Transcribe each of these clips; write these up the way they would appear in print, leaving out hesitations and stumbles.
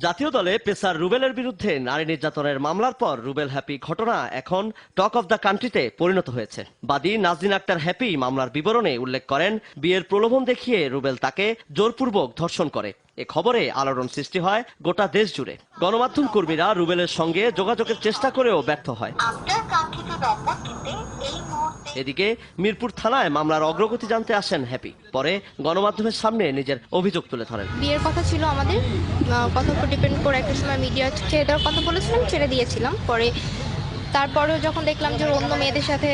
জাতীয় দলে পেসার রুবেলের বিরুদ্ধে নারী নির্যাতনের মামলার পর রুবেল হ্যাপি ঘটনা এখন টক অব দ্য কান্ট্রিতে পরিণত হয়েছে। বাদী নাজনীন আক্তার হ্যাপি মামলার বিবরণে উল্লেখ করেন, বিয়ের প্রলোভন দেখিয়ে রুবেল তাকে জোরপূর্বক ধর্ষণ করে। এ খবরে আলোড়ন সৃষ্টি হয় গোটা দেশ জুড়ে। গণমাধ্যম কর্মীরা রুবেলের সঙ্গে যোগাযোগের চেষ্টা করেও ব্যর্থ হয়। এদিকে মিরপুর থানায় মামলার অগ্রগতি জানতে আসেন হ্যাপি। পরে গণমাধ্যমের সামনে নিজের অভিযোগ তুলে ধরেন। বিয়ের কথা ছিল আমাদের, কথা উপর ডিপেন্ড করে একটা সময় মিডিয়া ছেড়ে দেওয়ার কথা বলেছিলাম, ছেড়ে দিয়েছিলাম। পরে তারপরেও যখন দেখলাম যে অন্য মেয়েদের সাথে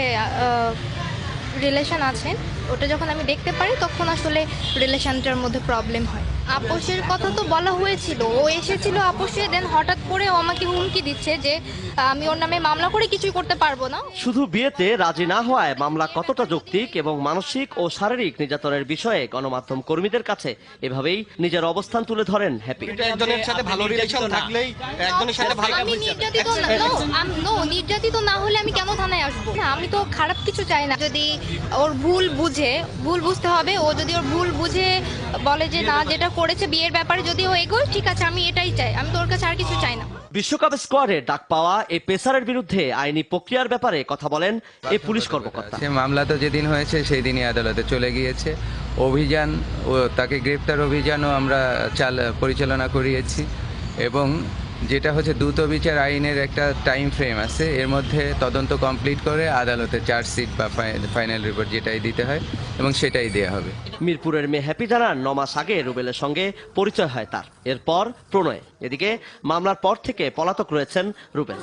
রিলেশন আছে, ওটা যখন আমি দেখতে পারি তখন আসলে রিলেশনটার মধ্যে প্রবলেম হয়। আপোষের কথা তো বলা হয়েছিল, ও এসেছিল আপোষে, দেন হঠাৎ করে ও আমাকে হুমকি দিচ্ছে যে আমি ওর নামে মামলা করে কিছুই করতে পারবো না। শুধু বিয়েতে রাজি না হওয়ায় মামলা কতটা যৌক্তিক এবং মানসিক ও শারীরিক নির্যাতনের বিষয়ে গণমাধ্যম কর্মীদের কাছে এভাবেই নিজের অবস্থান তুলে ধরেন হ্যাপি। একজনের সাথে ভালো রিলেশন থাকলেই একজনের সাথে ভালো। আমি নির্যাতিত না হলে আমি কেন থানায় আসবো? আমি তো খারাপ কিছু চাই না। যদি ওর ভুল বুঝতে হবে। ও যদি ওর ভুল বুঝে বলে যে না, যেটা করেছে বিয়ের ব্যাপারে যদি ও এগোয়, ঠিক আছে, আমি এটাই চাই। আমি তো ওর কাছে আর কিছু চাই না। বিশ্বকাপ স্কোয়াডে ডাক পাওয়া এই পেসারের বিরুদ্ধে আইনি প্রক্রিয়ার ব্যাপারে কথা বলেন এই পুলিশ কর্মকর্তা। সে মামলা তো যেদিন হয়েছে সেই দিনই আদালতে চলে গিয়েছে। অভিযান ও তাকে গ্রেপ্তার অভিযানও আমরা পরিচালনা করিয়েছি এবং যেটা হচ্ছে দ্রুত বিচার আইনের একটা টাইম ফ্রেম আছে, এর মধ্যে তদন্ত কমপ্লিট করে আদালতে চার্জশিট বা ফাইনাল রিপোর্ট যেটাই দিতে হয় এবং সেটাই দেওয়া হবে। মিরপুরের মেয়ে হ্যাপি জানান, 9 মাস আগে রুবেলের সঙ্গে পরিচয় হয় তার, এরপর প্রণয়। এদিকে মামলার পর থেকে পলাতক রয়েছেন রুবেল।